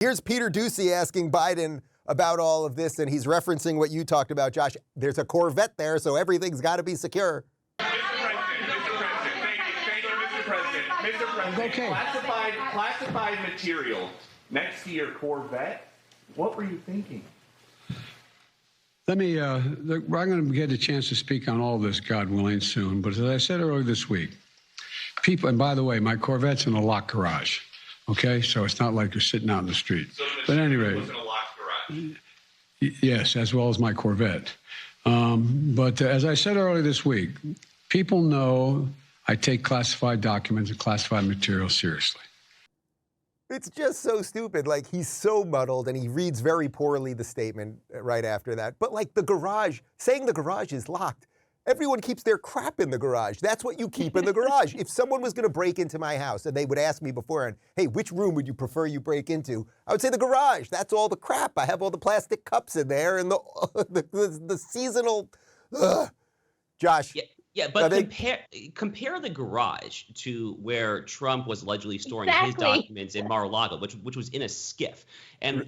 Here's Peter Doocy asking Biden about all of this, and he's referencing what you talked about, Josh. There's a Corvette there, so everything's got to be secure. Mr. President, Okay. classified material next to your Corvette. What were you thinking? Let me, I'm going to get a chance to speak on all this, God willing, soon. But as I said earlier this week, people, and by the way, my Corvette's in a locked garage, okay? So it's not like you're sitting out in the street. So but at any rate, was in a locked garage. Yes, as well as my Corvette. But as I said earlier this week, people know I take classified documents and classified material seriously. It's just so stupid. Like, he's so muddled, and he reads very poorly the statement right after that. But like the garage, saying the garage is locked. Everyone keeps their crap in the garage. That's what you keep in the garage. If someone was going to break into my house and they would ask me beforehand, hey, which room would you prefer you break into? I would say the garage. That's all the crap. I have all the plastic cups in there and the seasonal. Josh. Yeah, but compare the garage to where Trump was allegedly storing his documents in Mar-a-Lago, which was in a skiff. And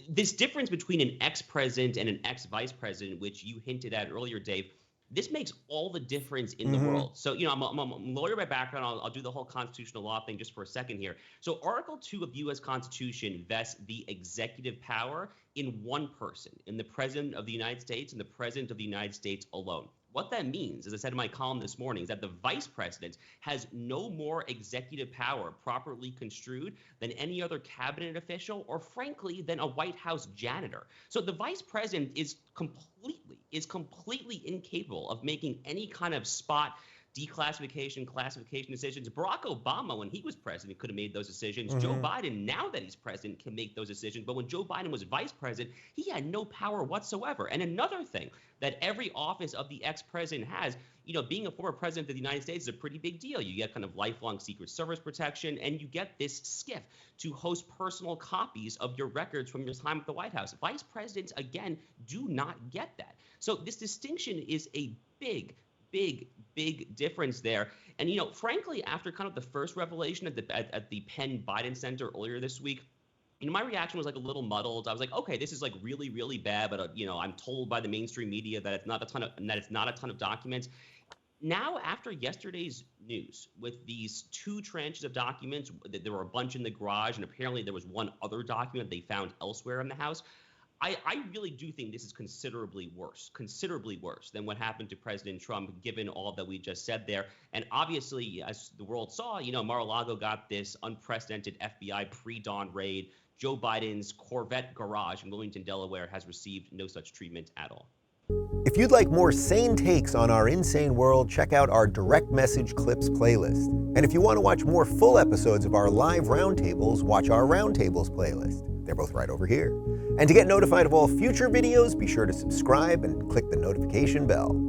this difference between an ex-president and an ex-vice president, which you hinted at earlier, Dave, this makes all the difference in the world. So, I'm a lawyer by background. I'll do the whole constitutional law thing just for a second here. So Article 2 of the U.S. Constitution vests the executive power in one person, in the President of the United States and the President of the United States alone. What that means, as I said in my column this morning, is that the vice president has no more executive power properly construed than any other cabinet official or, frankly, than a White House janitor. So the vice president is completely incapable of making any kind of spot declassification, classification decisions. Barack Obama, when he was president, could have made those decisions. Joe Biden, now that he's president, can make those decisions. But when Joe Biden was vice president, he had no power whatsoever. And another thing that every office of the ex-president has, being a former president of the United States is a pretty big deal. You get kind of lifelong Secret Service protection, and you get this skiff to host personal copies of your records from your time at the White House. Vice presidents, again, do not get that. So this distinction is a big difference there. And, frankly, after kind of the first revelation at the Penn Biden Center earlier this week, my reaction was like a little muddled. I was like, okay, this is like really, really bad, but I'm told by the mainstream media that it's not a ton of documents. Now, after yesterday's news with these two tranches of documents, there were a bunch in the garage, and apparently there was one other document they found elsewhere in the house. I really do think this is considerably worse than what happened to President Trump, given all that we just said there. And obviously, as the world saw, Mar-a-Lago got this unprecedented FBI pre-dawn raid. Joe Biden's Corvette garage in Wilmington, Delaware, has received no such treatment at all. If you'd like more sane takes on our insane world, check out our direct message clips playlist. And if you want to watch more full episodes of our live roundtables, watch our roundtables playlist. They're both right over here. And to get notified of all future videos, be sure to subscribe and click the notification bell.